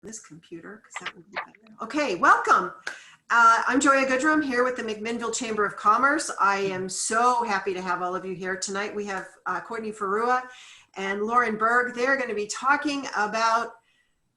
this computer, because that would be better. Okay, welcome. I'm Joya Goodrum here with the McMinnville Chamber of Commerce. I am so happy to have all of you here tonight. We have Courtney Ferrua and Lauren Berg. They're going to be talking about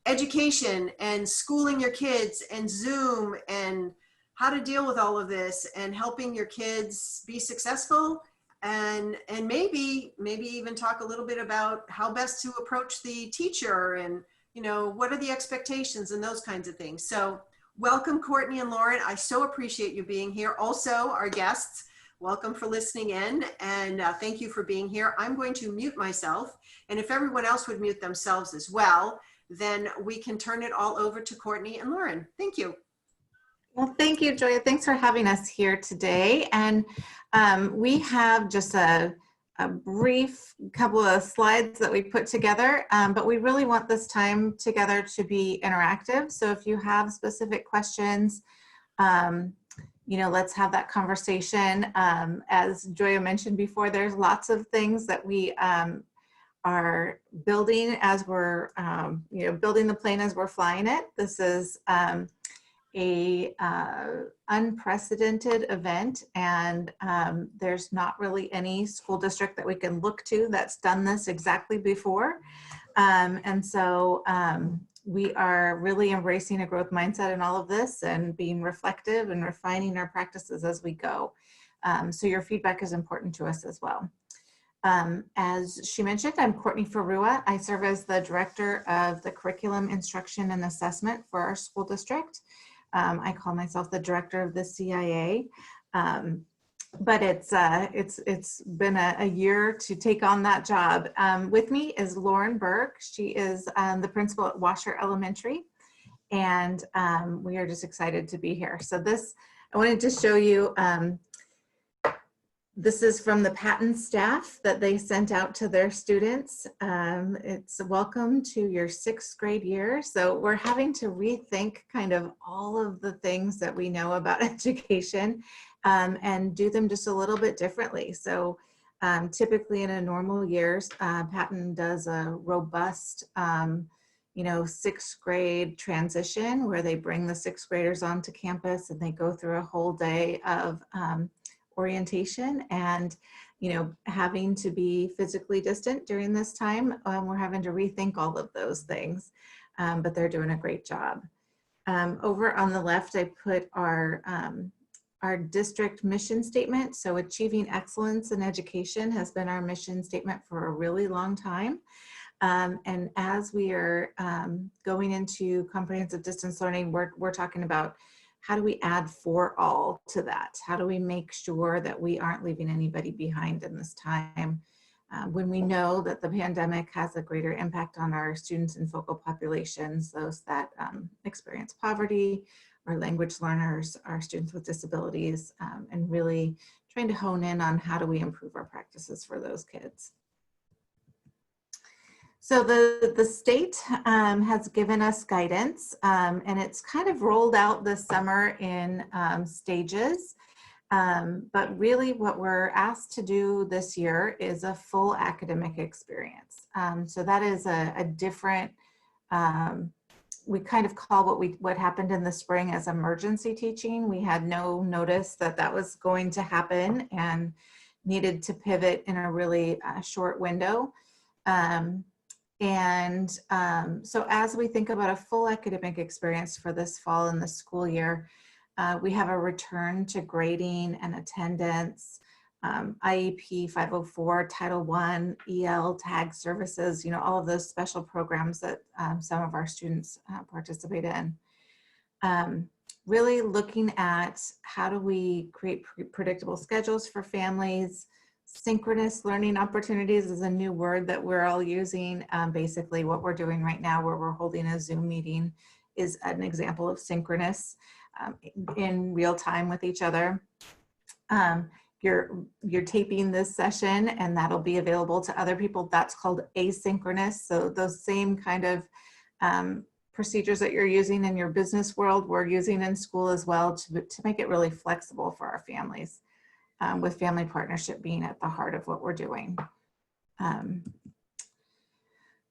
education and schooling your kids and Zoom and how to deal with all of this and helping your kids be successful and maybe even talk a little bit about how best to approach the teacher and, you know, what are the expectations and those kinds of things. So welcome, Courtney and Lauren. I so appreciate you being here. Also, our guests, welcome for listening in, and thank you for being here. I'm going to mute myself, and if everyone else would mute themselves as well, then we can turn it all over to Courtney and Lauren. Thank you. Well, thank you, Joya. Thanks for having us here today. And we have just a brief couple of slides that we put together, but we really want this time together to be interactive. So if you have specific questions, you know, let's have that conversation. As Joya mentioned before, there's lots of things that we are building as we're, you know, building the plane as we're flying it. This is a unprecedented event, and there's not really any school district that we can look to that's done this exactly before. And so we are really embracing a growth mindset in all of this and being reflective and refining our practices as we go. So your feedback is important to us as well. As she mentioned, I'm Courtney Ferrua. I serve as the Director of the Curriculum, Instruction, and Assessment for our school district. I call myself the Director of the CIA, but it's been a year to take on that job. With me is Lauren Berg. She is the principal at Washer Elementary, and we are just excited to be here. So this, I wanted to show you, this is from the Patton staff that they sent out to their students. It's welcome to your 6th grade year. So we're having to rethink kind of all of the things that we know about education and do them just a little bit differently. So typically in a normal years, Patton does a robust, you know, 6th grade transition where they bring the 6th graders onto campus and they go through a whole day of orientation and, you know, having to be physically distant during this time. We're having to rethink all of those things, but they're doing a great job. Over on the left, I put our district mission statement. So achieving excellence in education has been our mission statement for a really long time. And as we are going into comprehensive distance learning, we're talking about how do we add for all to that? How do we make sure that we aren't leaving anybody behind in this time when we know that the pandemic has a greater impact on our students in focal populations, those that experience poverty, our language learners, our students with disabilities, and really trying to hone in on how do we improve our practices for those kids. So the state has given us guidance, and it's kind of rolled out this summer in stages. But really what we're asked to do this year is a full academic experience. So that is a different, we kind of call what happened in the spring as emergency teaching. We had no notice that that was going to happen and needed to pivot in a really short window. So as we think about a full academic experience for this fall in the school year, we have a return to grading and attendance, IEP 504, Title I, EL, TAG services, you know, all of those special programs that some of our students participate in. Really looking at how do we create predictable schedules for families. Synchronous learning opportunities is a new word that we're all using. Basically what we're doing right now where we're holding a Zoom meeting is an example of synchronous in real time with each other. You're taping this session and that'll be available to other people. That's called asynchronous. So those same kind of procedures that you're using in your business world, we're using in school as well to make it really flexible for our families. With family partnership being at the heart of what we're doing.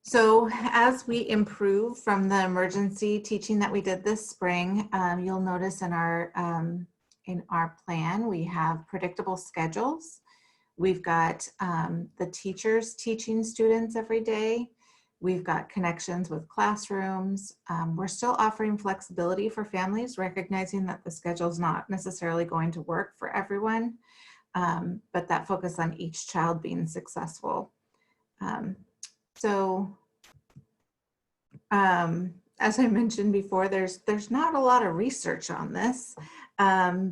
So as we improve from the emergency teaching that we did this spring, you'll notice in our plan, we have predictable schedules. We've got the teachers teaching students every day. We've got connections with classrooms. We're still offering flexibility for families, recognizing that the schedule is not necessarily going to work for everyone, but that focus on each child being successful. As I mentioned before, there's not a lot of research on this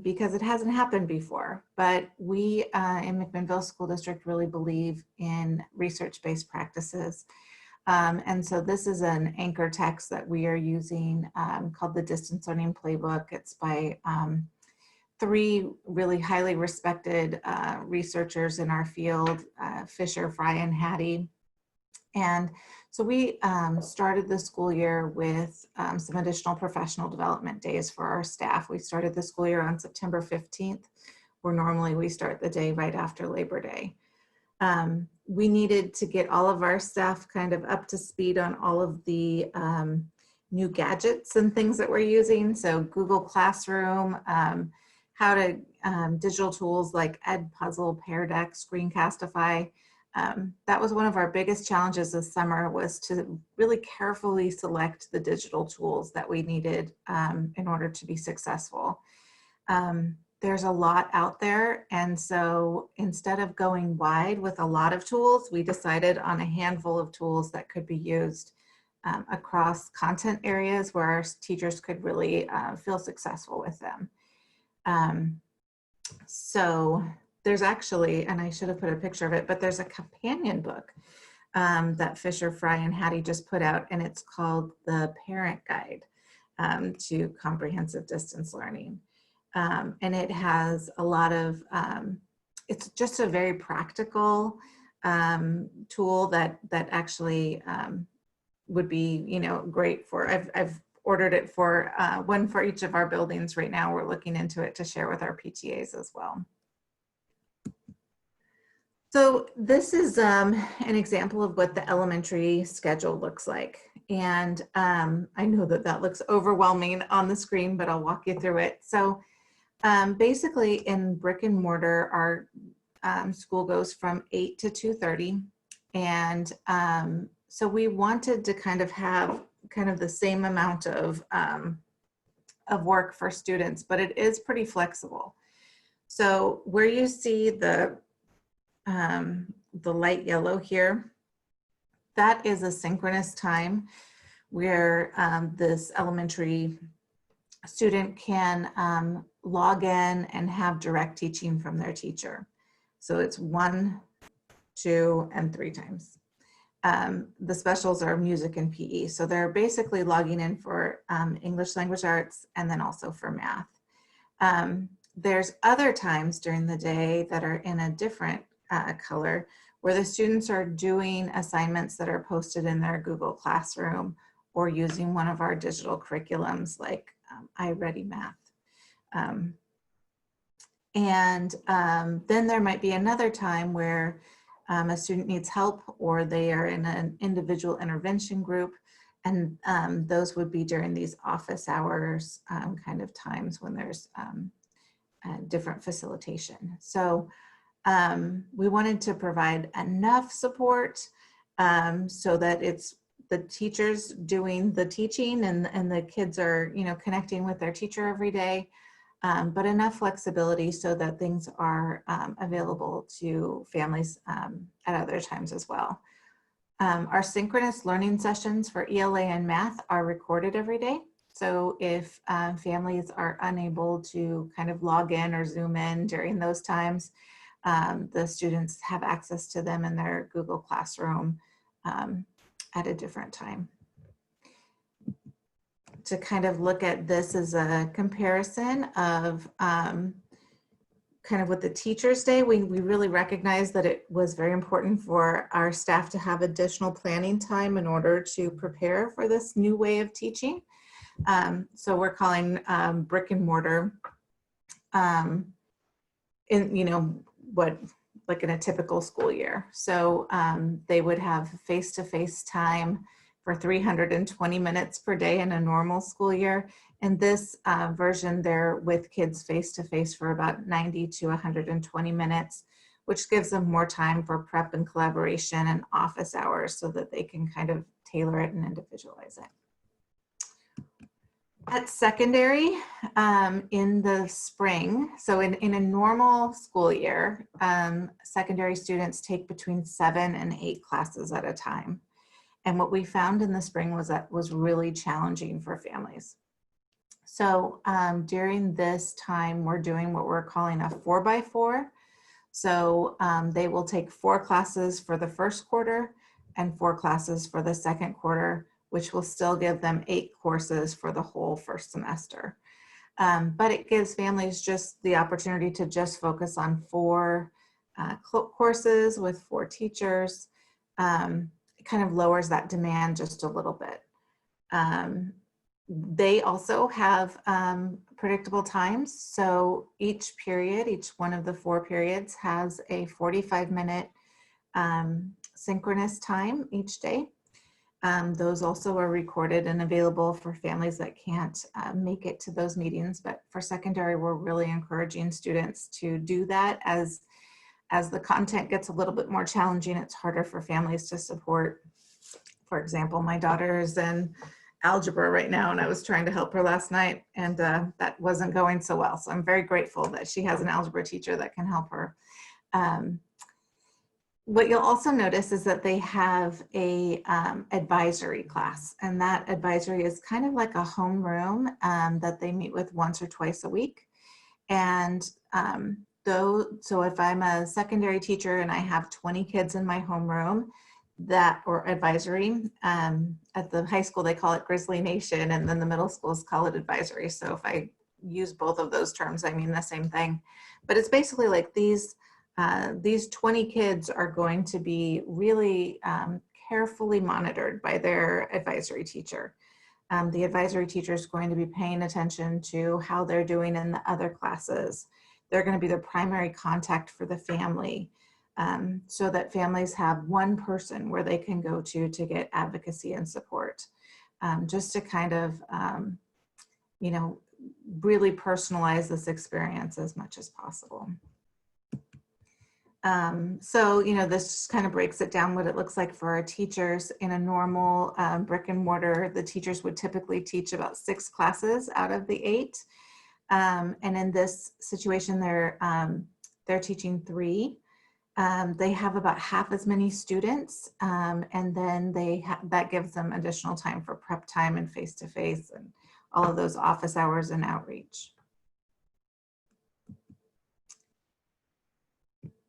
because it hasn't happened before, but we in McMinnville School District really believe in research-based practices. And so this is an anchor text that we are using called the Distance Learning Playbook. It's by 3 really highly respected researchers in our field, Fisher, Fry, and Hattie. And so we started the school year with some additional professional development days for our staff. We started the school year on September 15th, where normally we start the day right after Labor Day. We needed to get all of our staff kind of up to speed on all of the new gadgets and things that we're using. So Google Classroom, how to digital tools like Edpuzzle, Pear Deck, Screencastify. That was one of our biggest challenges this summer, was to really carefully select the digital tools that we needed in order to be successful. There's a lot out there, and so instead of going wide with a lot of tools, we decided on a handful of tools that could be used across content areas where our teachers could really feel successful with them. So there's actually, and I should have put a picture of it, but there's a companion book that Fisher, Fry, and Hattie just put out, and it's called The Parent Guide to Comprehensive Distance Learning. And it has a lot of, it's just a very practical tool that actually would be, you know, great for, I've ordered it for one for each of our buildings right now. We're looking into it to share with our PTAs as well. So this is an example of what the elementary schedule looks like. And I know that that looks overwhelming on the screen, but I'll walk you through it. So basically in brick and mortar, our school goes from 8 to 2:30. And so we wanted to kind of have kind of the same amount of work for students, but it is pretty flexible. So where you see the light yellow here, that is a synchronous time where this elementary student can log in and have direct teaching from their teacher. So it's 1, 2, and 3 times. The specials are music and PE. So they're basically logging in for English language arts and then also for math. There's other times during the day that are in a different color, where the students are doing assignments that are posted in their Google Classroom or using one of our digital curriculums like iReadyMath. Then there might be another time where a student needs help or they are in an individual intervention group, and those would be during these office hours kind of times when there's different facilitation. So we wanted to provide enough support so that it's the teachers doing the teaching and the kids are, you know, connecting with their teacher every day, but enough flexibility so that things are available to families at other times as well. Our synchronous learning sessions for ELA and math are recorded every day. So if families are unable to kind of log in or Zoom in during those times, the students have access to them in their Google Classroom at a different time. To kind of look at this as a comparison of kind of with the Teachers' Day, we really recognized that it was very important for our staff to have additional planning time in order to prepare for this new way of teaching. So we're calling brick and mortar in, you know, what like in a typical school year. So they would have face-to-face time for 320 minutes per day in a normal school year. In this version, they're with kids face-to-face for about 90 to 120 minutes, which gives them more time for prep and collaboration and office hours so that they can kind of tailor it and individualize it. At secondary, in the spring, so in a normal school year, secondary students take between 7 and 8 classes at a time. And what we found in the spring was that was really challenging for families. So during this time, we're doing what we're calling a 4x4. So they will take 4 classes for the first quarter and 4 classes for the second quarter, which will still give them 8 courses for the whole first semester. But it gives families just the opportunity to just focus on 4 courses with 4 teachers. It kind of lowers that demand just a little bit. They also have predictable times. So each period, each one of the 4 periods has a 45-minute synchronous time each day. Those also are recorded and available for families that can't make it to those meetings. But for secondary, we're really encouraging students to do that as the content gets a little bit more challenging. It's harder for families to support. For example, my daughter is in algebra right now, and I was trying to help her last night, and that wasn't going so well. So I'm very grateful that she has an algebra teacher that can help her. What you'll also notice is that they have a advisory class, and that advisory is kind of like a homeroom that they meet with once or twice a week. And so if I'm a secondary teacher and I have 20 kids in my homeroom, or advisory, at the high school they call it Grizzly Nation, and then the middle schools call it advisory. So if I use both of those terms, I mean the same thing. But it's basically like these 20 kids are going to be really carefully monitored by their advisory teacher. The advisory teacher is going to be paying attention to how they're doing in the other classes. They're going to be the primary contact for the family, so that families have one person where they can go to get advocacy and support, just to kind of, really personalize this experience as much as possible. So, this just kind of breaks it down what it looks like for our teachers. In a normal brick and mortar, the teachers would typically teach about 6 classes out of the 8. And in this situation, they're teaching 3. They have about half as many students, and then that gives them additional time for prep time and face-to-face and all of those office hours and outreach.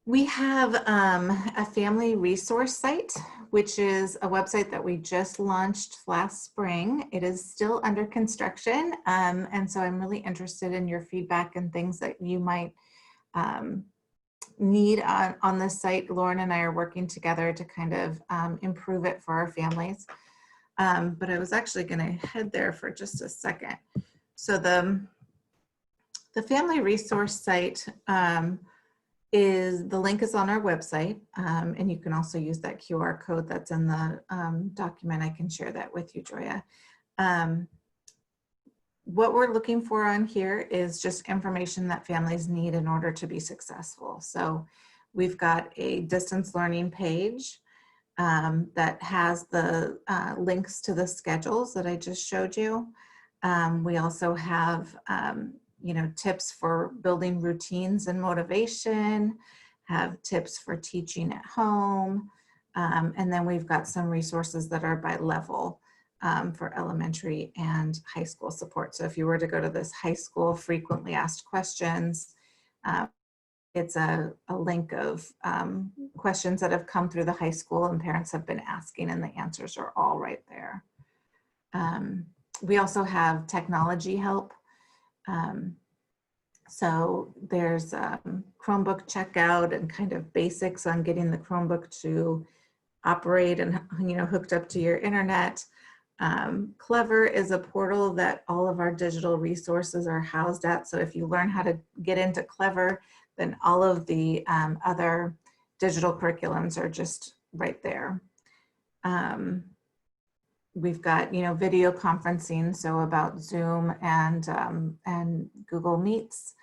We have a family resource site, which is a website that we just launched last spring. It is still under construction, and so I'm really interested in your feedback and things that you might need on this site. Lauren and I are working together to kind of improve it for our families. But I was actually going to head there for just a second. So the family resource site the link is on our website, and you can also use that QR code that's in the document. I can share that with you, Joya. What we're looking for on here is just information that families need in order to be successful. So we've got a distance learning page that has the links to the schedules that I just showed you. We also have tips for building routines and motivation, have tips for teaching at home, and then we've got some resources that are by level for elementary and high school support. So if you were to go to this high school frequently asked questions, it's a link of questions that have come through the high school and parents have been asking, and the answers are all right there. We also have technology help. So there's Chromebook checkout and kind of basics on getting the Chromebook to operate and hooked up to your internet. Clever is a portal that all of our digital resources are housed at. So if you learn how to get into Clever, then all of the other digital curriculums are just right there. We've got, video conferencing, so about Zoom and Google Meets.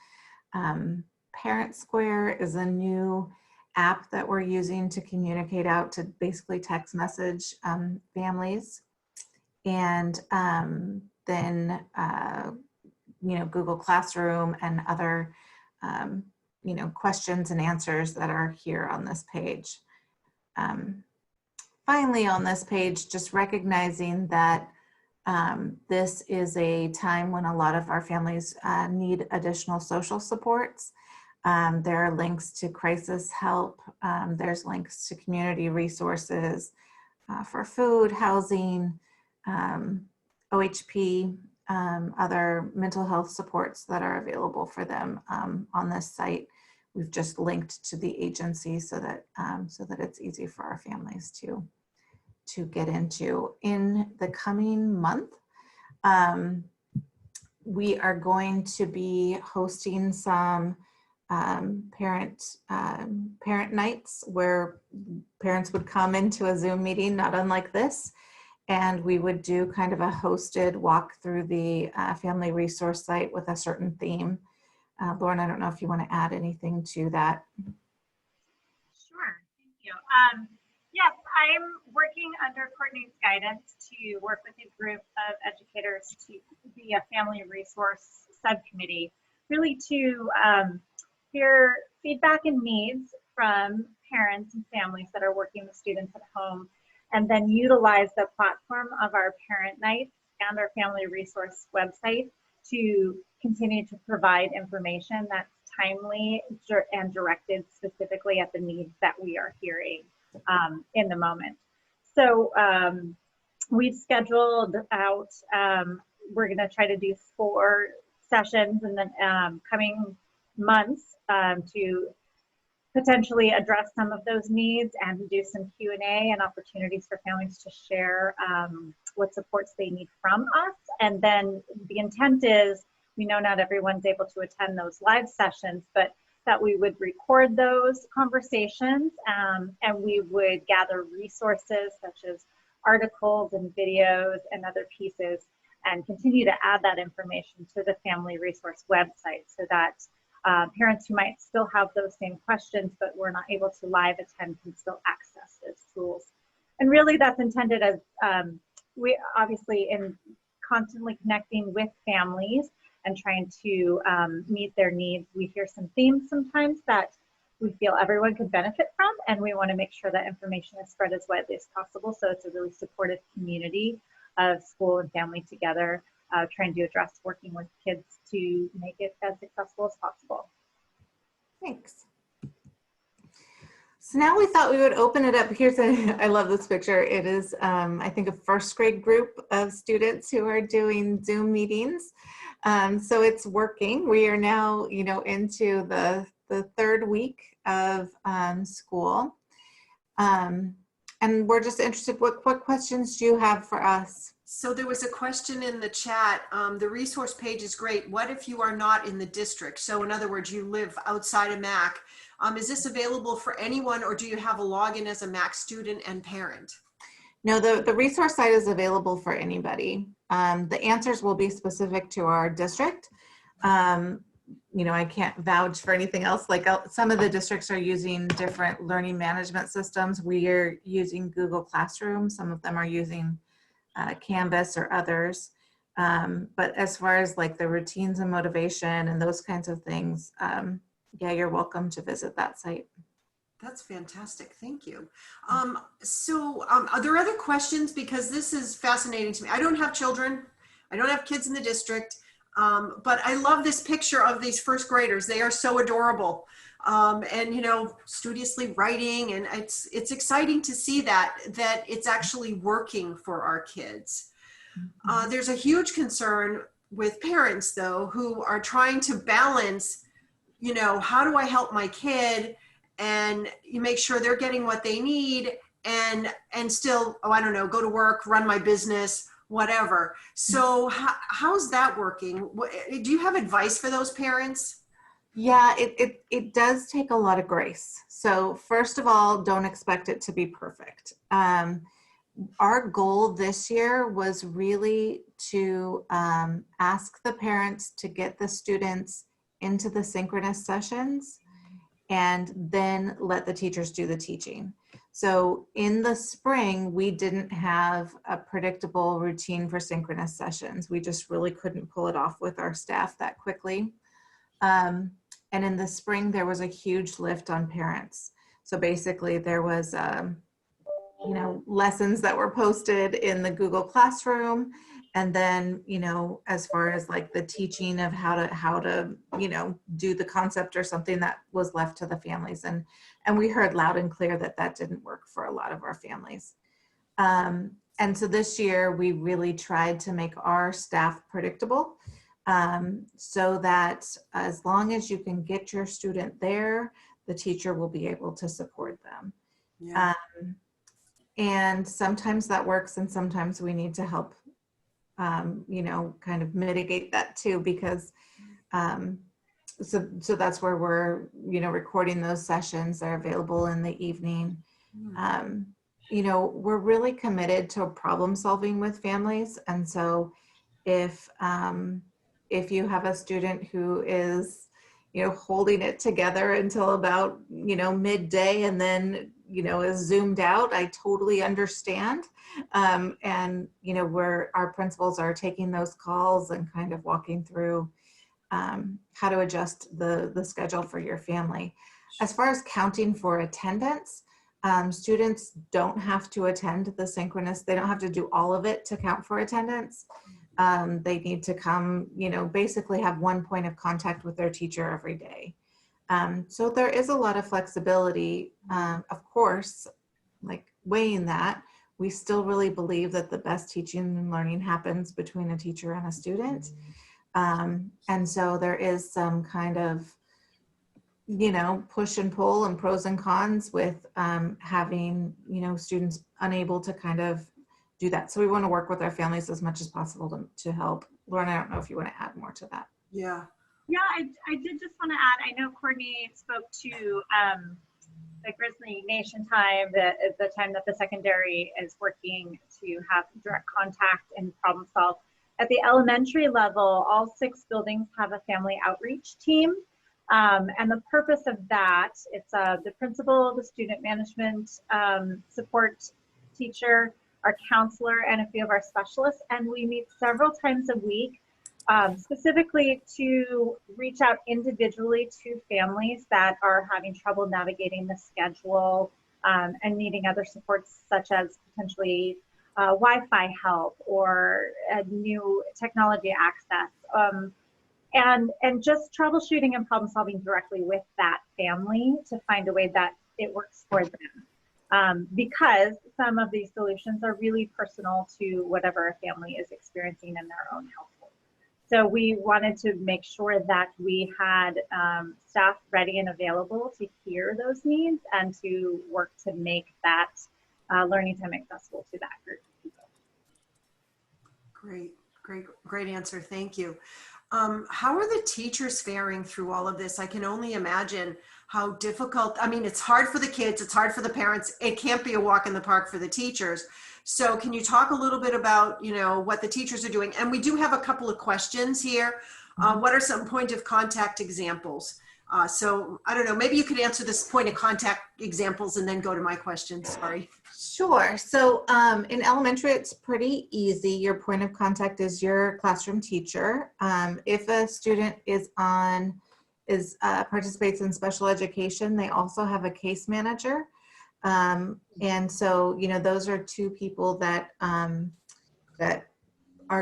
Parent Square is a new app that we're using to communicate out to basically text message families. And then, Google Classroom and other, questions and answers that are here on this page. Finally, on this page, just recognizing that this is a time when a lot of our families need additional social supports. There are links to crisis help. There's links to community resources for food, housing, OHP, other mental health supports that are available for them on this site. We've just linked to the agency so that it's easy for our families to get into. In the coming month, we are going to be hosting some parent nights where parents would come into a Zoom meeting, not unlike this, and we would do kind of a hosted walk through the family resource site with a certain theme. Lauren, I don't know if you want to add anything to that. Sure, thank you. Yes, I'm working under Courtney's guidance to work with a group of educators to be a family resource subcommittee, really to hear feedback and needs from parents and families that are working with students at home, and then utilize the platform of our parent nights and our family resource website to continue to provide information that's timely and directed specifically at the needs that we are hearing in the moment. So we've scheduled out, we're going to try to do 4 sessions in the coming months to potentially address some of those needs and to do some Q&A and opportunities for families to share what supports they need from us. And then the intent is, we know not everyone's able to attend those live sessions, but that we would record those conversations and we would gather resources such as articles and videos and other pieces and continue to add that information to the family resource website so that parents who might still have those same questions but were not able to live attend can still access those tools. And really that's intended as we obviously in constantly connecting with families and trying to meet their needs. We hear some themes sometimes that we feel everyone could benefit from, and we want to make sure that information is spread as widely as possible. So it's a really supportive community of school and family together, trying to address working with kids to make it as successful as possible. Thanks. So now we thought we would open it up. I love this picture. It is, I think, a first grade group of students who are doing Zoom meetings. So it's working. We are now, into the 3rd week of school. And we're just interested, what questions do you have for us? So there was a question in the chat. The resource page is great. What if you are not in the district? So in other words, you live outside of MAC. Is this available for anyone, or do you have a login as a MAC student and parent? No, the resource site is available for anybody. The answers will be specific to our district. I can't vouch for anything else. Like some of the districts are using different learning management systems. We are using Google Classroom. Some of them are using Canvas or others. But as far as like the routines and motivation and those kinds of things, yeah, you're welcome to visit that site. That's fantastic. Thank you. Are there other questions? Because this is fascinating to me. I don't have children. I don't have kids in the district. But I love this picture of these first graders. They are so adorable. And, studiously writing. And it's exciting to see that it's actually working for our kids. There's a huge concern with parents, though, who are trying to balance, how do I help my kid? And you make sure they're getting what they need and still, go to work, run my business, whatever. So how's that working? Do you have advice for those parents? Yeah, it does take a lot of grace. So first of all, don't expect it to be perfect. Our goal this year was really to ask the parents to get the students into the synchronous sessions and then let the teachers do the teaching. So in the spring, we didn't have a predictable routine for synchronous sessions. We just really couldn't pull it off with our staff that quickly. And in the spring, there was a huge lift on parents. So basically there was, lessons that were posted in the Google Classroom. And then, as far as like the teaching of how to, do the concept or something, that was left to the families. And we heard loud and clear that didn't work for a lot of our families. And so this year we really tried to make our staff predictable. So that as long as you can get your student there, the teacher will be able to support them. Yeah. And sometimes that works and sometimes we need to help, kind of mitigate that too, because so that's where we're, recording those sessions. They're available in the evening. We're really committed to problem solving with families. And so if you have a student who is, holding it together until about, midday and then, is zoomed out, I totally understand. And, where our principals are taking those calls and kind of walking through how to adjust the schedule for your family. As far as counting for attendance, students don't have to attend the synchronous. They don't have to do all of it to count for attendance. They need to come, basically have one point of contact with their teacher every day. So there is a lot of flexibility. Of course, like weighing that, we still really believe that the best teaching and learning happens between a teacher and a student. And so there is some kind of, push and pull and pros and cons with having, students unable to kind of do that. So we want to work with our families as much as possible to help. Lauren, I don't know if you want to add more to that. Yeah. Yeah, I did just want to add, I know Courtney spoke to the Grizzly Nation time, the time that the secondary is working to have direct contact and problem solve. At the elementary level, all 6 buildings have a family outreach team. And the purpose of that, it's the principal, the student management support teacher, our counselor, and a few of our specialists. And we meet several times a week, specifically to reach out individually to families that are having trouble navigating the schedule and needing other supports, such as potentially Wi-Fi help or new technology access. And just troubleshooting and problem solving directly with that family to find a way that it works for them. Because some of these solutions are really personal to whatever a family is experiencing in their own household. So we wanted to make sure that we had staff ready and available to hear those needs and to work to make that learning time accessible to that group of people. Great answer. Thank you. How are the teachers faring through all of this? I can only imagine how difficult. I mean, it's hard for the kids, it's hard for the parents. It can't be a walk in the park for the teachers. So can you talk a little bit about, what the teachers are doing? And we do have a couple of questions here. What are some point of contact examples? So I don't know, maybe you could answer this point of contact examples and then go to my questions. Sorry. Sure. So in elementary, it's pretty easy. Your point of contact is your classroom teacher. If a student participates in special education, they also have a case manager. And so, those are 2 people that are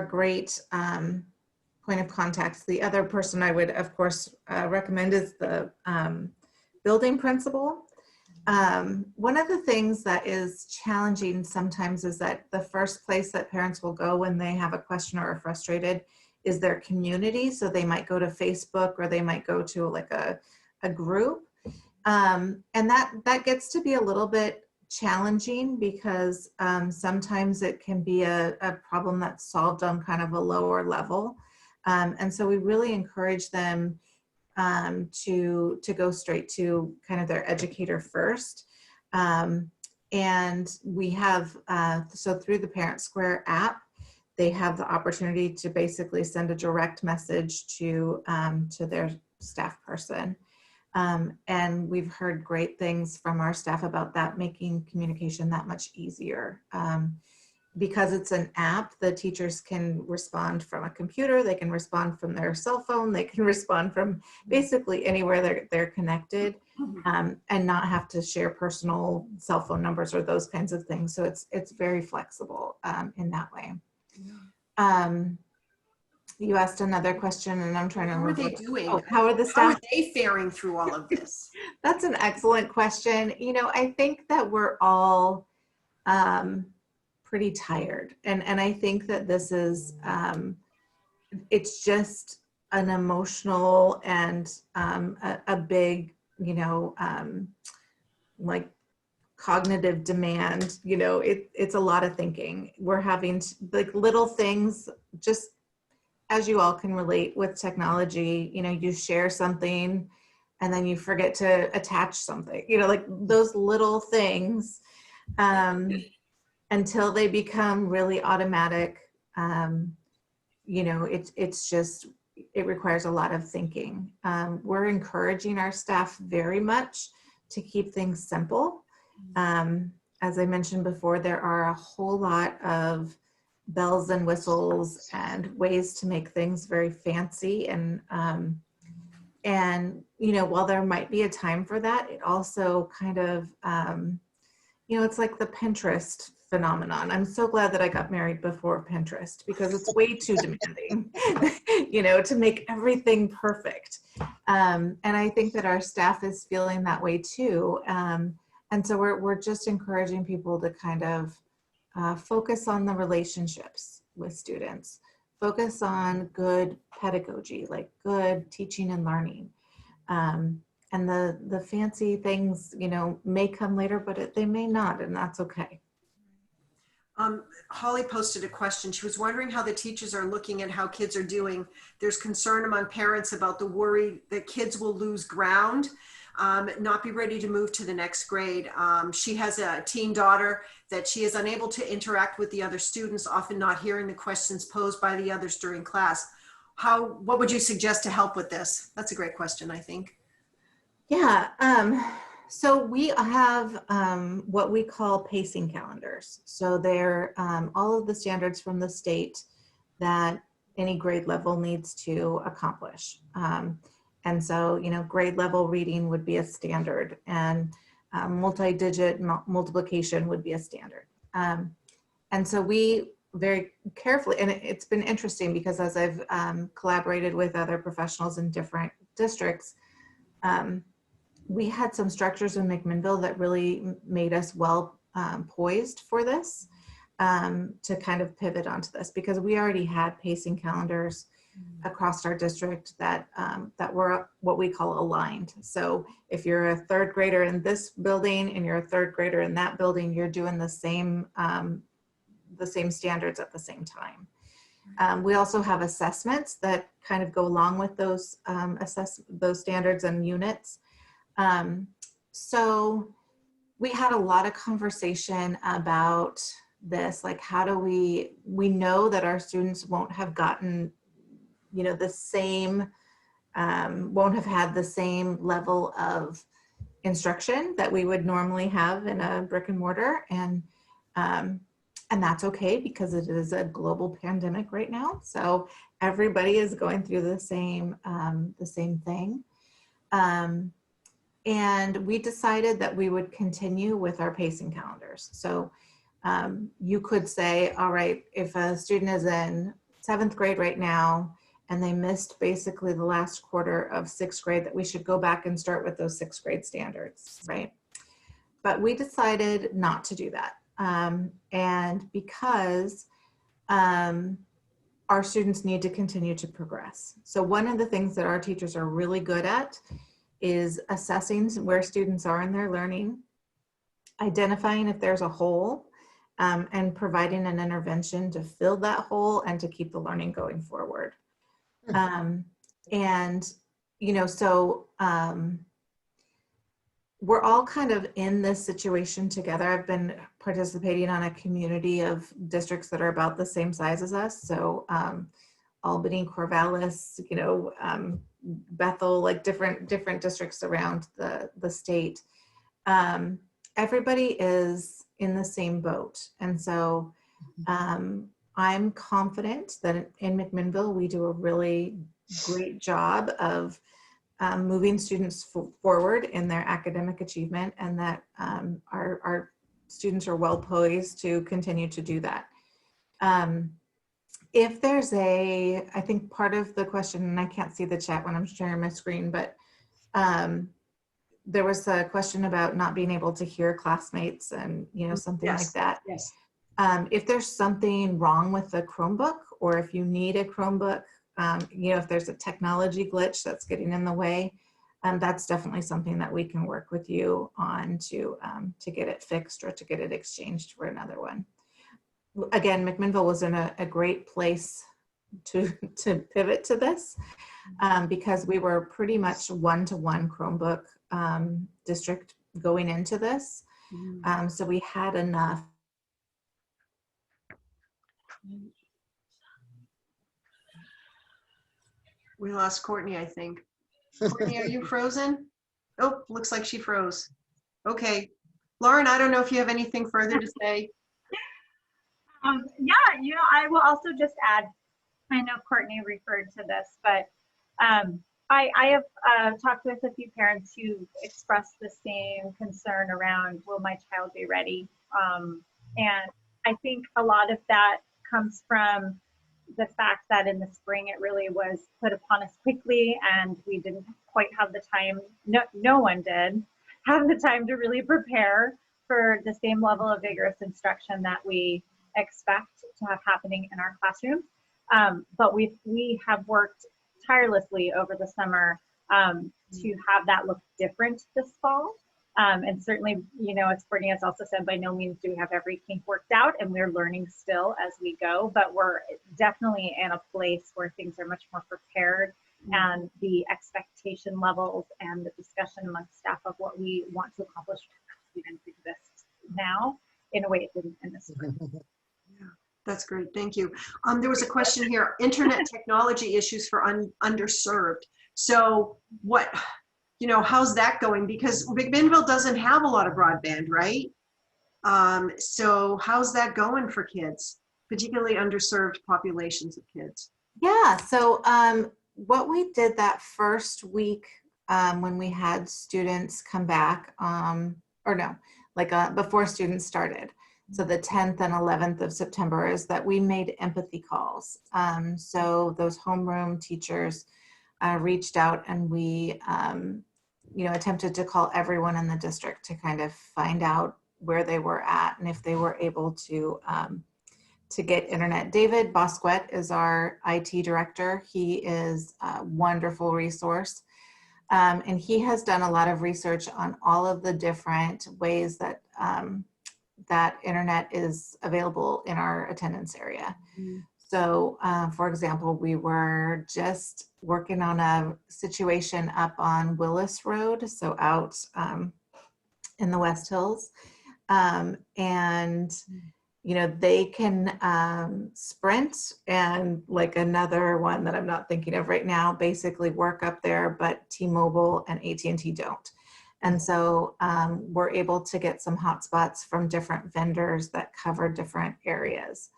great point of contacts. The other person I would, of course, recommend is the building principal. One of the things that is challenging sometimes is that the first place that parents will go when they have a question or are frustrated is their community. So they might go to Facebook or they might go to like a group. And that gets to be a little bit challenging because sometimes it can be a problem that's solved on kind of a lower level. And so we really encourage them to go straight to kind of their educator first. And we have, so through the Parent Square app, they have the opportunity to basically send a direct message to their staff person. And we've heard great things from our staff about that, making communication that much easier. Because it's an app, the teachers can respond from a computer, they can respond from their cell phone, they can respond from basically anywhere they're connected, and not have to share personal cell phone numbers or those kinds of things. So it's very flexible in that way. You asked another question and I'm trying to How are remember. they doing? Oh, how are the How staff? are they faring through all of this? That's an excellent question. You know, I think that we're all pretty tired. And I think that this is, it's just an emotional and a big, you know, like cognitive demand, you know, it's a lot of thinking. We're having like little things, just as you all can relate with technology, you know, you share something and then you forget to attach something, you know, like those little things, until they become really automatic. You know, it's just, it requires a lot of thinking. We're encouraging our staff very much to keep things simple. As I mentioned before, there are a whole lot of bells and whistles and ways to make things very fancy. And you know, while there might be a time for that, it also kind of, you know, it's like the Pinterest phenomenon. I'm so glad that I got married before Pinterest because it's way too demanding, you know, to make everything perfect. And I think that our staff is feeling that way too. And so we're just encouraging people to kind of focus on the relationships with students, focus on good pedagogy, like good teaching and learning. And the fancy things, you know, may come later, but they may not, and that's okay. Holly posted a question. She was wondering how the teachers are looking at how kids are doing. There's concern among parents about the worry that kids will lose ground, not be ready to move to the next grade. She has a teen daughter that she is unable to interact with the other students, often not hearing the questions posed by the others during class. What would you suggest to help with this? That's a great question, I think. Yeah, so we have what we call pacing calendars. So they're all of the standards from the state that any grade level needs to accomplish. And so, you know, grade level reading would be a standard, and multi-digit multiplication would be a standard. And so we very carefully, and it's been interesting because as I've collaborated with other professionals in different districts, we had some structures in McMinnville that really made us well poised for this, to kind of pivot onto this, because we already had pacing calendars across our district that were what we call aligned. So if you're a third grader in this building and you're a third grader in that building, you're doing the same standards at the same time. We also have assessments that kind of go along with those those standards and units. So we had a lot of conversation about this, like how do we know that our students won't have gotten, you know, the same, won't have had the same level of instruction that we would normally have in a brick and mortar. And that's okay because it is a global pandemic right now. So everybody is going through the same thing. And we decided that we would continue with our pacing calendars. So you could say, all right, if a student is in 7th grade right now and they missed basically the last quarter of 6th grade, that we should go back and start with those 6th grade standards, right? But we decided not to do that. And because our students need to continue to progress. So one of the things that our teachers are really good at is assessing where students are in their learning, identifying if there's a hole, and providing an intervention to fill that hole and to keep the learning going forward. And you know, so we're all kind of in this situation together. I've been participating on a community of districts that are about the same size as us. So Albany, Corvallis, you know, Bethel, like different districts around the state. Everybody is in the same boat. And so I'm confident that in McMinnville, we do a really great job of moving students forward in their academic achievement, and that our students are well poised to continue to do that. If there's I think part of the question, and I can't see the chat when I'm sharing my screen, but there was a question about not being able to hear classmates and, you know, something like that. Yes. If there's something wrong with the Chromebook, or if you need a Chromebook, you know, if there's a technology glitch that's getting in the way, that's definitely something that we can work with you on to get it fixed or to get it exchanged for another one. Again, McMinnville was in a great place to pivot to this because we were pretty much one-to-one Chromebook district going into this. So we had enough. We lost Courtney, I think. Courtney, are you frozen? Oh, looks like she froze. Okay. Lauren, I don't know if you have anything further to say. Yeah, you know, I will also just add, I know Courtney referred to this, but I have talked with a few parents who expressed the same concern around, will my child be ready? And I think a lot of that comes from the fact that in the spring it really was put upon us quickly, and we didn't quite have the time, no one did have the time to really prepare for the same level of vigorous instruction that we expect to have happening in our classrooms. But we have worked tirelessly over the summer to have that look different this fall. And certainly, you know, as Courtney has also said, by no means do we have every kink worked out, and we're learning still as we go, but we're definitely in a place where things are much more prepared, and the expectation levels and the discussion amongst staff of what we want to accomplish even exists now in a way it didn't in the spring. Yeah, that's great. Thank you. There was a question here, internet technology issues for underserved. So what, you know, how's that going? Because McMinnville doesn't have a lot of broadband, right? So how's that going for kids, particularly underserved populations of kids? Yeah, so what we did that first week when we had students come back, or no, like before students started, so the 10th and 11th of September, is that we made empathy calls. So those homeroom teachers reached out, and we you know, attempted to call everyone in the district to kind of find out where they were at and if they were able to get internet. David Bosquet is our IT director. He is a wonderful resource. And he has done a lot of research on all of the different ways that that internet is available in our attendance area. So for example, we were just working on a situation up on Willis Road, so out in the West Hills. And you know, they can Sprint and like another one that I'm not thinking of right now, basically work up there, but T-Mobile and AT&T don't. And so we're able to get some hotspots from different vendors that cover different areas.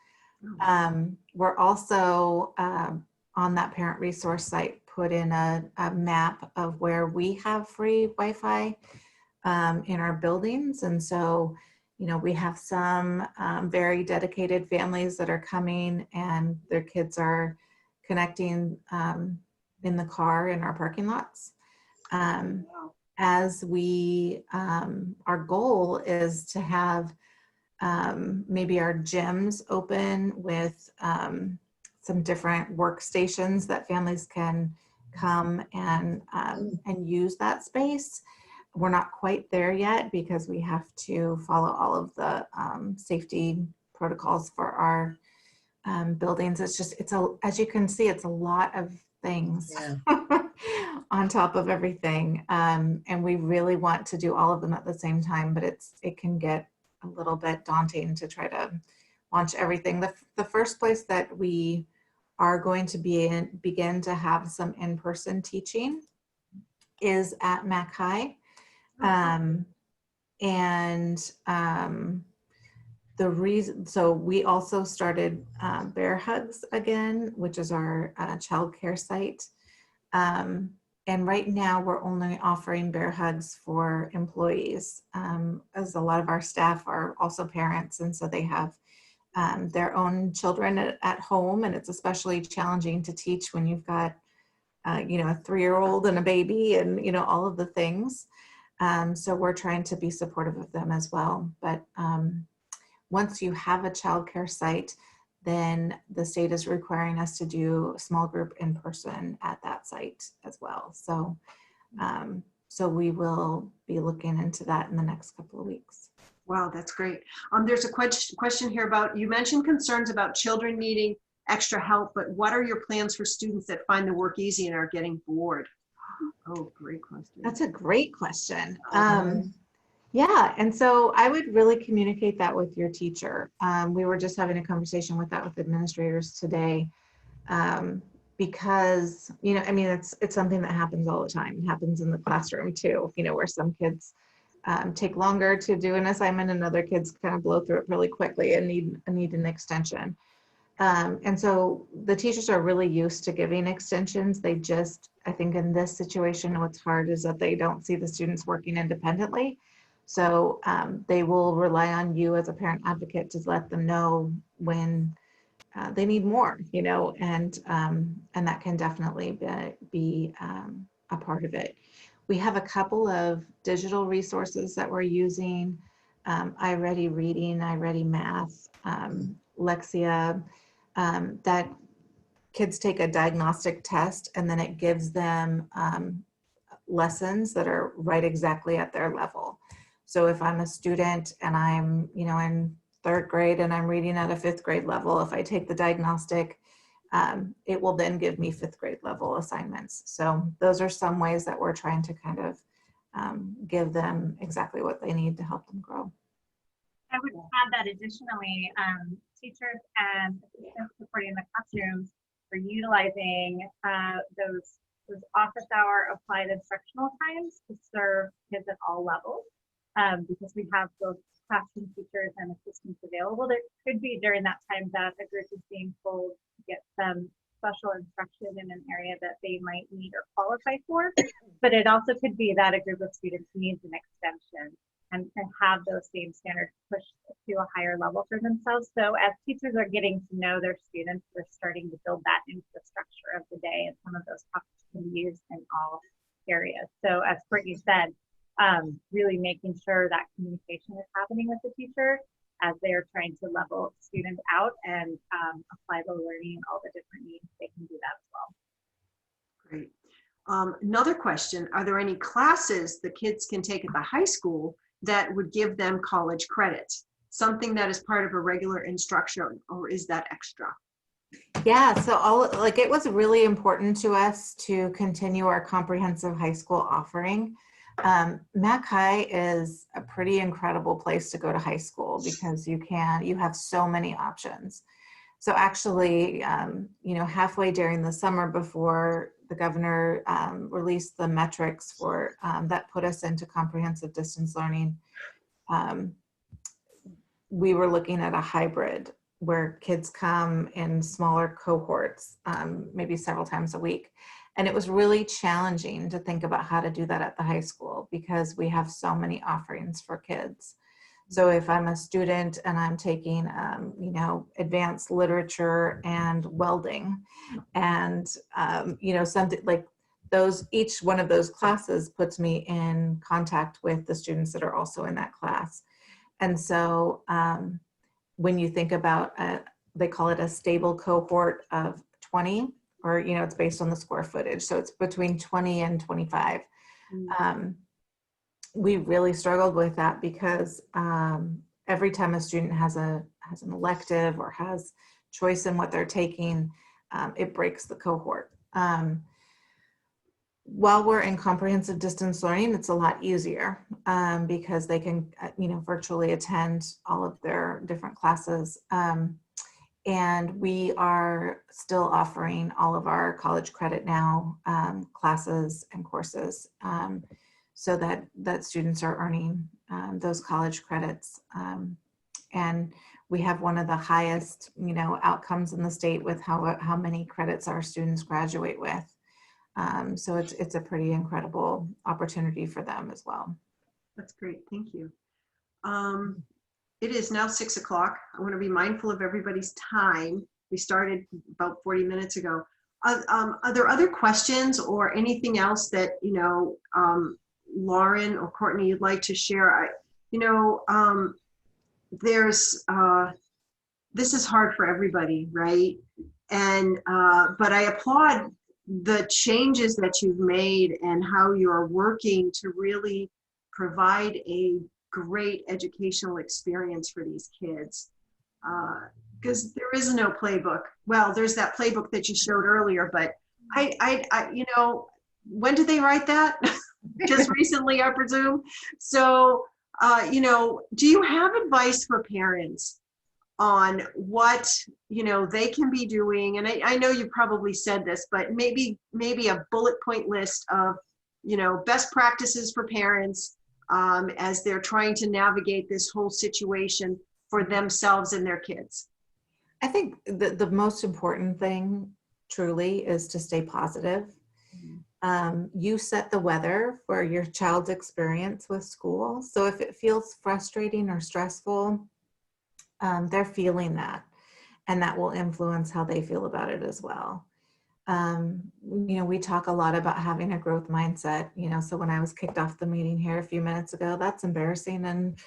We're also on that parent resource site put in a map of where we have free Wi-Fi in our buildings. And so, you know, we have some very dedicated families that are coming and their kids are connecting in the car in our parking lots. As we, our goal is to have maybe our gyms open with some different workstations that families can come and use that space. We're not quite there yet because we have to follow all of the safety protocols for our buildings. It's just, as you can see, it's a lot of things. Yeah. on top of everything. And we really want to do all of them at the same time, but it can get a little bit daunting to try to launch everything. The first place that we are going to begin to have some in-person teaching is at Mac High. The reason, so we also started Bear Hugs again, which is our child care site. And right now we're only offering Bear Hugs for employees, as a lot of our staff are also parents, and so they have their own children at home, and it's especially challenging to teach when you've got a 3-year-old and a baby and all of the things. So we're trying to be supportive of them as well. But once you have a childcare site, then the state is requiring us to do a small group in person at that site as well. So, so we will be looking into that in the next couple of weeks. Wow, that's great. There's a question here about, you mentioned concerns about children needing extra help, but what are your plans for students that find the work easy and are getting bored? Oh, great question. That's a great question. Yeah, and so I would really communicate that with your teacher. We were just having a conversation with administrators today, because it's something that happens all the time. It happens in the classroom too. Where some kids take longer to do an assignment, and other kids kind of blow through it really quickly and need an extension. And so the teachers are really used to giving extensions. They just, I think in this situation, what's hard is that they don't see the students working independently. So they will rely on you as a parent advocate to let them know when they need more, and that can definitely be a part of it. We have a couple of digital resources that we're using, iReady Reading, iReady Math, Lexia, that kids take a diagnostic test and then it gives them lessons that are right exactly at their level. So if I'm a student and I'm, in 3rd grade and I'm reading at a 5th grade level, if I take the diagnostic, it will then give me 5th grade level assignments. So those are some ways that we're trying to kind of give them exactly what they need to help them grow. I would add that additionally, teachers and assistants supporting the classrooms are utilizing those office hour applied instructional times to serve kids at all levels. Because we have both classroom teachers and assistants available. There could be during that time that a group is being told to get some special instruction in an area that they might need or qualify for, but it also could be that a group of students needs an extension and have those same standards pushed to a higher level for themselves. So as teachers are getting to know their students, they're starting to build that into the structure of the day, and some of those topics can be used in all areas. So as Courtney said, really making sure that communication is happening with the teacher as they're trying to level students out and apply the learning and all the different needs. They can do that as well. Great. Another question, are there any classes the kids can take at the high school that would give them college credit? Something that is part of a regular instruction, or is that extra? Yeah, so it was really important to us to continue our comprehensive high school offering. Mac High is a pretty incredible place to go to high school because you have so many options. So actually, halfway during the summer before the governor released the metrics for that put us into comprehensive distance learning, we were looking at a hybrid where kids come in smaller cohorts, maybe several times a week. And it was really challenging to think about how to do that at the high school because we have so many offerings for kids. So if I'm a student and I'm taking, advanced literature and welding and, something like those, each one of those classes puts me in contact with the students that are also in that class. And so when you think about, they call it a stable cohort of 20, or, it's based on the square footage. So it's between 20 and 25. We really struggled with that because every time a student has an elective or has choice in what they're taking, it breaks the cohort. while we're in comprehensive distance learning, it's a lot easier because they can, virtually attend all of their different classes. And we are still offering all of our college credit now classes and courses so that students are earning those college credits. And we have one of the highest, outcomes in the state with how many credits our students graduate with. So it's a pretty incredible opportunity for them as well. That's great. Thank you. It is now 6 o'clock. I want to be mindful of everybody's time. We started about 40 minutes ago. Are there other questions or anything else that, Lauren or Courtney, you'd like to share? This is hard for everybody, right? And, but I applaud the changes that you've made and how you're working to really provide a great educational experience for these kids. Because there is no playbook. Well, there's that playbook that you showed earlier, but when did they write that? Just recently, I presume. So, do you have advice for parents on what, they can be doing? And I know you probably said this, but maybe a bullet point list of, best practices for parents as they're trying to navigate this whole situation for themselves and their kids. I think the most important thing truly is to stay positive. You set the weather for your child's experience with school. So if it feels frustrating or stressful, they're feeling that, and that will influence how they feel about it as well. We talk a lot about having a growth mindset, so when I was kicked off the meeting here a few minutes ago, that's embarrassing and,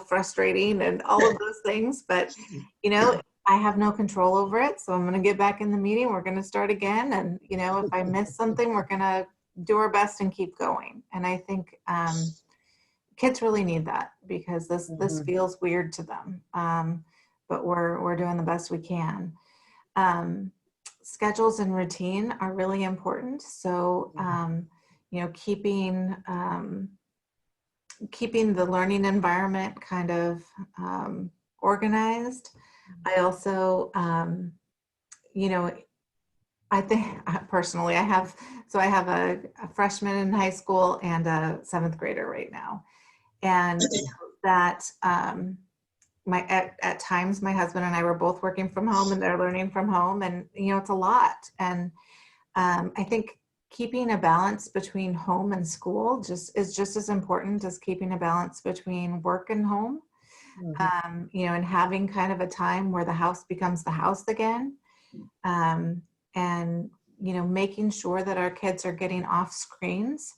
frustrating and all of those things, but, I have no control over it. So I'm going to get back in the meeting. We're going to start again. And, if I miss something, we're going to do our best and keep going. And I think kids really need that because this feels weird to them. But we're doing the best we can. Schedules and routine are really important. So, keeping the learning environment kind of organized. I also, I think personally, I have a freshman in high school and a 7th grader right now. And that at times my husband and I were both working from home and they're learning from home, and it's a lot. And I think keeping a balance between home and school is just as important as keeping a balance between work and home. And having kind of a time where the house becomes the house again, and making sure that our kids are getting off screens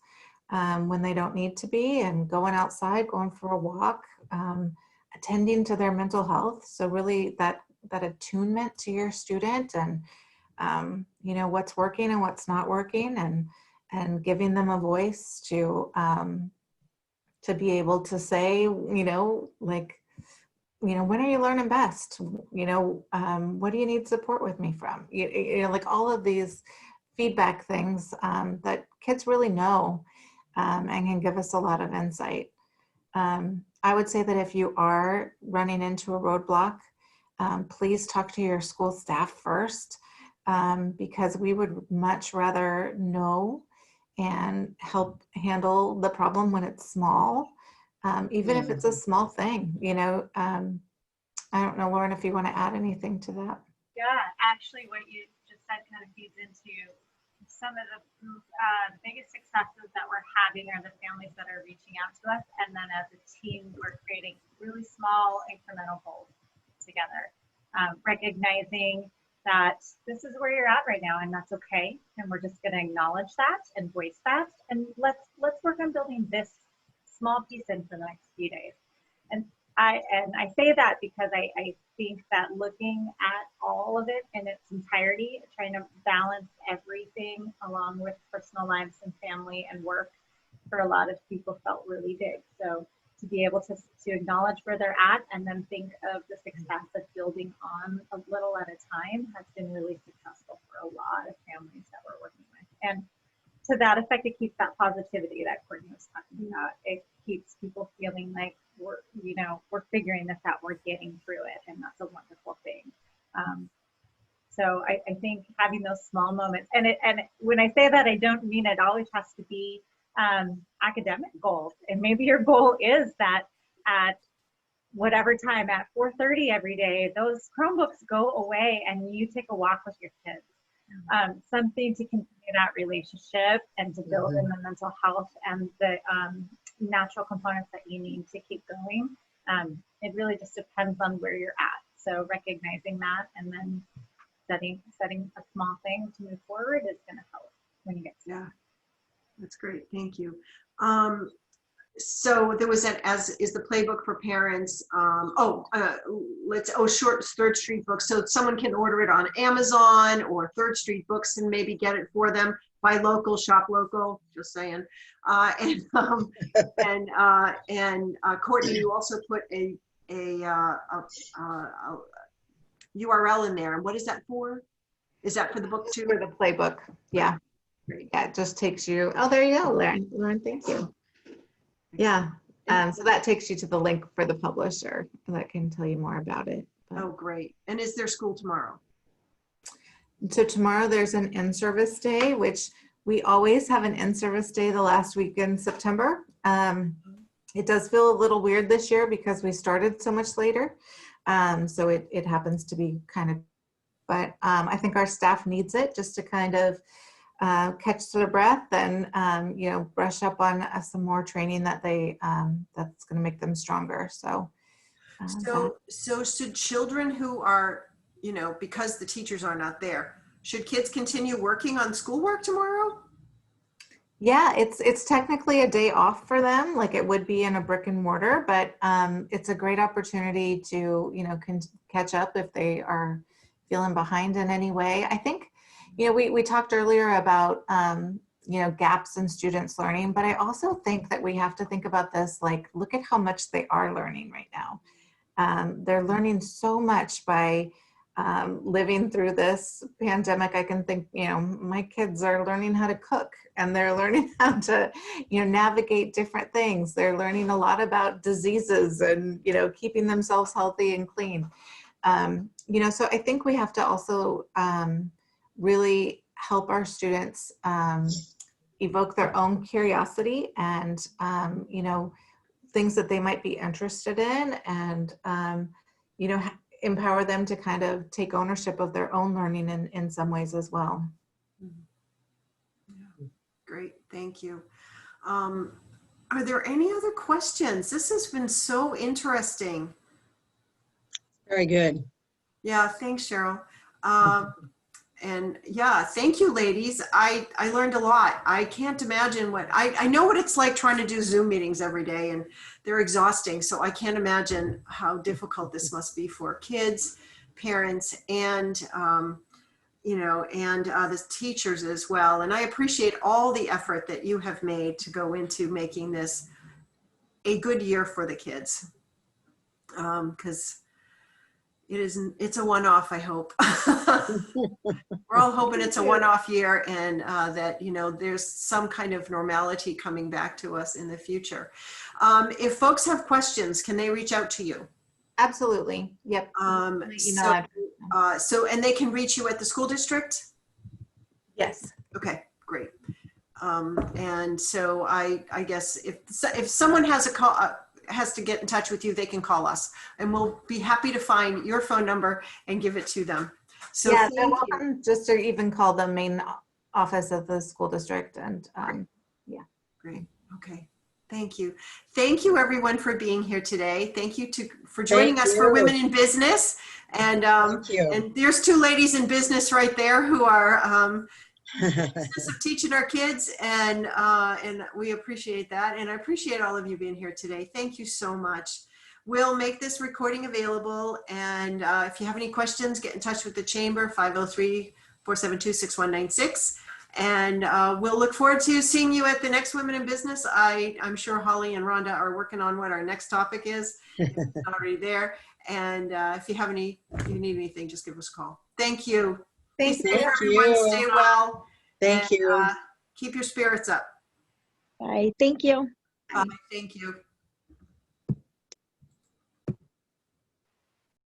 when they don't need to be, and going outside, going for a walk, attending to their mental health. So really that attunement to your student and, what's working and what's not working, and giving them a voice to be able to say, when are you learning best? What do you need support with me from? Like all of these feedback things that kids really know and can give us a lot of insight. I would say that if you are running into a roadblock, please talk to your school staff first, because we would much rather know and help handle the problem when it's small, even if it's a small thing. I don't know, Lauren, if you want to add anything to that. Yeah, actually what you just said kind of feeds into some of the biggest successes that we're having are the families that are reaching out to us. And then as a team, we're creating really small incremental goals together, recognizing that this is where you're at right now and that's okay. And we're just going to acknowledge that and voice that. And let's work on building this small piece into the next few days. And I say that because I think that looking at all of it in its entirety, trying to balance everything along with personal lives and family and work for a lot of people felt really big. So to be able to acknowledge where they're at and then think of the success of building on a little at a time has been really successful for a lot of families that we're working with. And to that effect, it keeps that positivity that Courtney was talking about. It keeps people feeling like we're figuring this out, we're getting through it, and that's a wonderful thing. So I think having those small moments, and when I say that, I don't mean it always has to be academic goals. And maybe your goal is that at whatever time, at 4:30 every day, those Chromebooks go away and you take a walk with your kids. Something to continue that relationship and to build in the mental health and the natural components that you need to keep going. It really just depends on where you're at. So recognizing that and then setting a small thing to move forward is going to help when you get to that. That's great. Thank you. So there was that, as is the playbook for parents. Short Third Street Books. So someone can order it on Amazon or Third Street Books and maybe get it for them. Buy local, shop local. Just saying. Courtney, you also put a URL in there. And what is that for? Is that for the book too? For the playbook. Yeah. Great. Yeah, it just takes you. Oh, there you go, Lauren. Lauren, thank you. Yeah. So that takes you to the link for the publisher that can tell you more about it. But, Oh, great. And is there school tomorrow? so tomorrow there's an in-service day, which we always have an in-service day the last week in September. It does feel a little weird this year because we started so much later. So it happens to be kind of, but I think our staff needs it just to kind of catch their breath and brush up on some more training that that's going to make them stronger. So should children who are, because the teachers are not there, should kids continue working on schoolwork tomorrow? Yeah, it's technically a day off for them, like it would be in a brick and mortar, but it's a great opportunity to catch up if they are feeling behind in any way. I think we talked earlier about gaps in students learning, but I also think that we have to think about this, like, look at how much they are learning right now. They're learning so much by living through this pandemic. I can think, my kids are learning how to cook and they're learning how to, navigate different things. They're learning a lot about diseases and, keeping themselves healthy and clean. So I think we have to also really help our students evoke their own curiosity and, things that they might be interested in and, empower them to kind of take ownership of their own learning in some ways as well. Yeah. Great, thank you. Are there any other questions? This has been so interesting. Very good. Yeah, thanks, Cheryl. And yeah, thank you, ladies. I learned a lot. I can't imagine I know what it's like trying to do Zoom meetings every day, and they're exhausting. So I can't imagine how difficult this must be for kids, parents, and the teachers as well. And I appreciate all the effort that you have made to go into making this a good year for the kids. Because it's a one-off, I hope. We're all hoping it's a one-off year and that, there's some kind of normality coming back to us in the future. If folks have questions, can they reach out to you? Absolutely. Yep. And they can reach you at the school district? Yes. Okay, great. And so I guess if someone has a call, has to get in touch with you, they can call us and we'll be happy to find your phone number and give it to them. So yeah, they're welcome just to even call the main office of the school district. And yeah. Great. Okay. Thank you. Thank you everyone for being here today. Thank you for joining us for Women in Business. And, and there's two ladies in business right there who are business of teaching our kids, and we appreciate that, and I appreciate all of you being here today. Thank you so much. We'll make this recording available, and if you have any questions, get in touch with the Chamber, 503-472-6196, and we'll look forward to seeing you at the next Women in Business. I'm sure Holly and Rhonda are working on what our next topic is. It's already there, and if you need anything, just give us a call. Thank you. Thank you, everyone. Stay well. Thank you. Keep your spirits up. Bye. Thank you. Bye. Thank you.